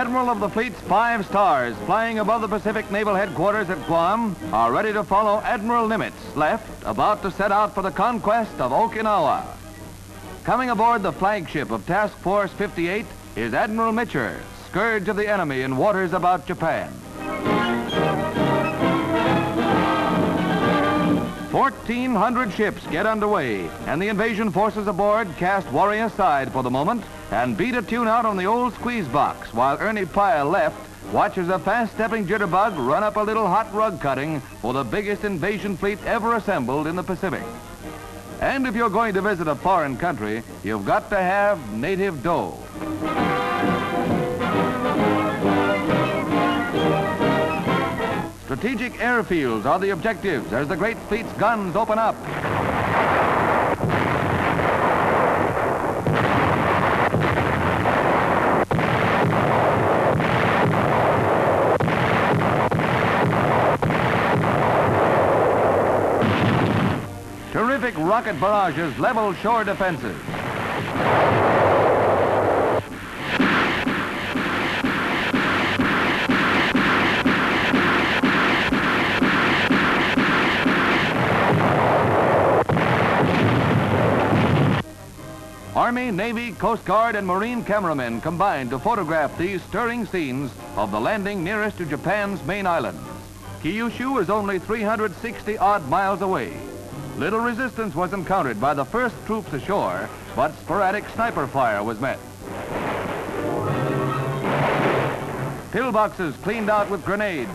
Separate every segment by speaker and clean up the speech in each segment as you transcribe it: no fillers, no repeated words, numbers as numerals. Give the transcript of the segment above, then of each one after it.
Speaker 1: Admiral of the Fleet's 5 stars, flying above the Pacific Naval Headquarters at Guam, are ready to follow Admiral Nimitz, left, about to set out for the conquest of Okinawa. Coming aboard the flagship of Task Force 58 is Admiral Mitcher, scourge of the enemy in waters about Japan. 1,400 ships get underway, and the invasion forces aboard cast worry aside for the moment and beat a tune out on the old squeeze box, while Ernie Pyle left watches a fast-stepping jitterbug run up a little hot rug cutting for the biggest invasion fleet ever assembled in the Pacific. And if you're going to visit a foreign country, you've got to have native dough. Strategic airfields are the objectives as the great fleet's guns open up. Terrific rocket barrages level shore defenses. Army, Navy, Coast Guard, and Marine cameramen combined to photograph these stirring scenes of the landing nearest to Japan's main island. Kyushu is only 360-odd miles away. Little resistance was encountered by the first troops ashore, but sporadic sniper fire was met. Pillboxes cleaned out with grenades.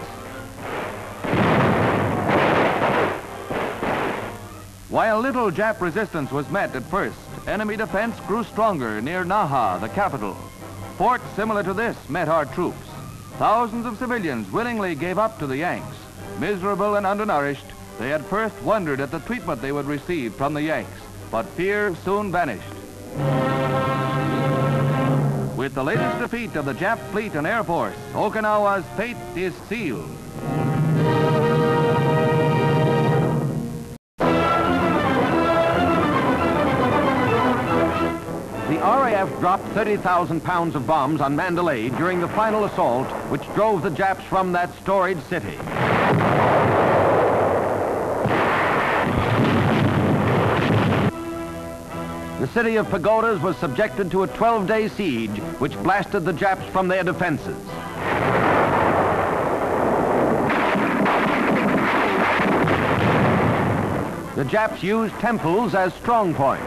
Speaker 1: While little Jap resistance was met at first, enemy defense grew stronger near Naha, the capital. Forts similar to this met our troops. Thousands of civilians willingly gave up to the Yanks. Miserable and undernourished, they at first wondered at the treatment they would receive from the Yanks, but fear soon vanished. With the latest defeat of the Jap fleet and Air Force, Okinawa's fate is sealed.
Speaker 2: The RAF dropped 30,000 pounds of bombs on Mandalay during the final assault, which drove the Japs from that storied city. The city of pagodas was subjected to a 12-day siege, which blasted the Japs from their defenses. The Japs used temples as strong points.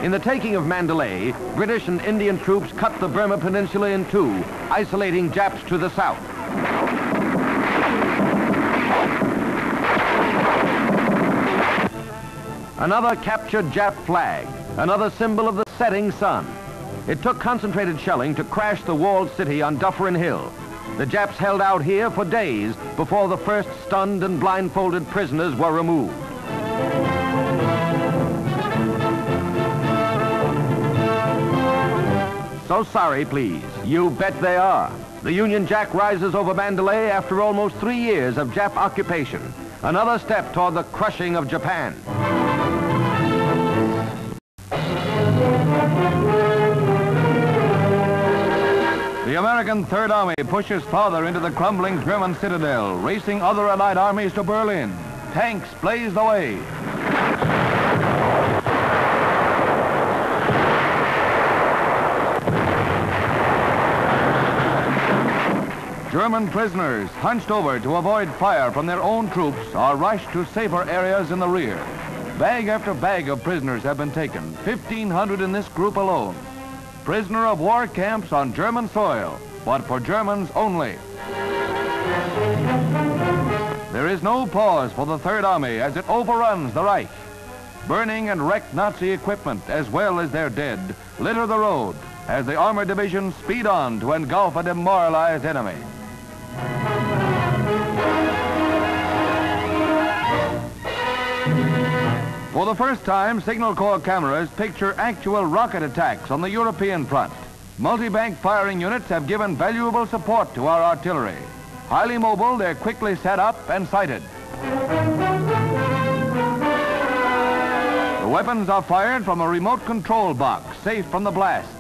Speaker 2: In the taking of Mandalay, British and Indian troops cut the Burma Peninsula in two, isolating Japs to the south. Another captured Jap flag, another symbol of the setting sun. It took concentrated shelling to crash the walled city on Dufferin Hill. The Japs held out here for days before the first stunned and blindfolded prisoners were removed. So sorry, please. You bet they are. The Union Jack rises over Mandalay after almost 3 years of Jap occupation. Another step toward the crushing of Japan.
Speaker 1: The American Third Army pushes farther into the crumbling German citadel, racing other Allied armies to Berlin. Tanks blaze the way. German prisoners, hunched over to avoid fire from their own troops, are rushed to safer areas in the rear. Bag after bag of prisoners have been taken, 1,500 in this group alone. Prisoner of war camps on German soil, but for Germans only. There is no pause for the Third Army as it overruns the Reich. Burning and wrecked Nazi equipment, as well as their dead, litter the road as the armored divisions speed on to engulf a demoralized enemy. For the first time, Signal Corps cameras picture actual rocket attacks on the European front. Multi-bank firing units have given valuable support to our artillery. Highly mobile, they're quickly set up and sighted. The weapons are fired from a remote control box. safe from the blasts.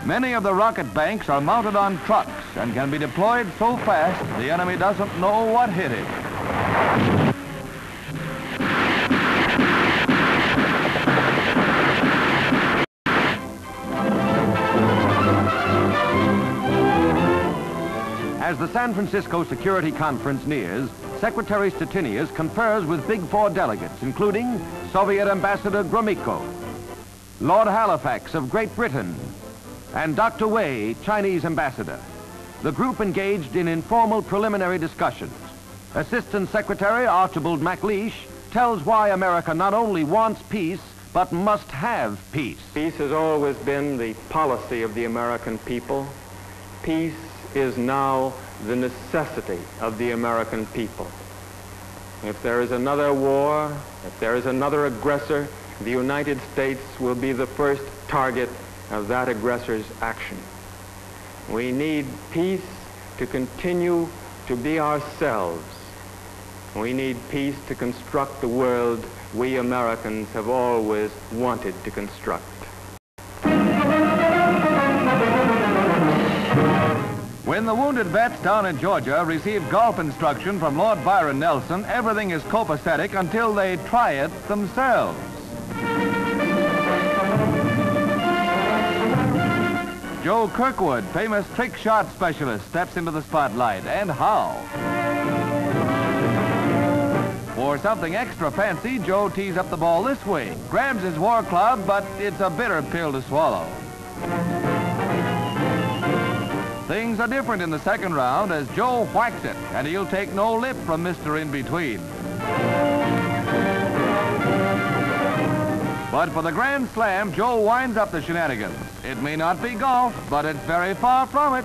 Speaker 1: Many of the rocket banks are mounted on trucks and can be deployed so fast the enemy doesn't know what hit it.
Speaker 2: As the San Francisco Security Conference nears, Secretary Stettinius confers with Big Four delegates, including Soviet Ambassador Gromyko, Lord Halifax of Great Britain, and Dr. Wei, Chinese ambassador. The group engaged in informal preliminary discussions. Assistant Secretary Archibald MacLeish tells why America not only wants peace, but must have peace.
Speaker 3: Peace has always been the policy of the American people. Peace is now the necessity of the American people. If there is another war, if there is another aggressor, the United States will be the first target of that aggressor's action. We need peace to continue to be ourselves. We need peace to construct the world we Americans have always wanted to construct.
Speaker 1: When the wounded vets down in Georgia receive golf instruction from Lord Byron Nelson, everything is copacetic until they try it themselves. Joe Kirkwood, famous trick shot specialist, steps into the spotlight. And how? For something extra fancy, Joe tees up the ball this way, grabs his war club, but it's a bitter pill to swallow. Things are different in the second round as Joe whacks it, and he'll take no lip from Mr. In-Between. But for the Grand Slam, Joe winds up the shenanigans. It may not be golf, but it's very far from it.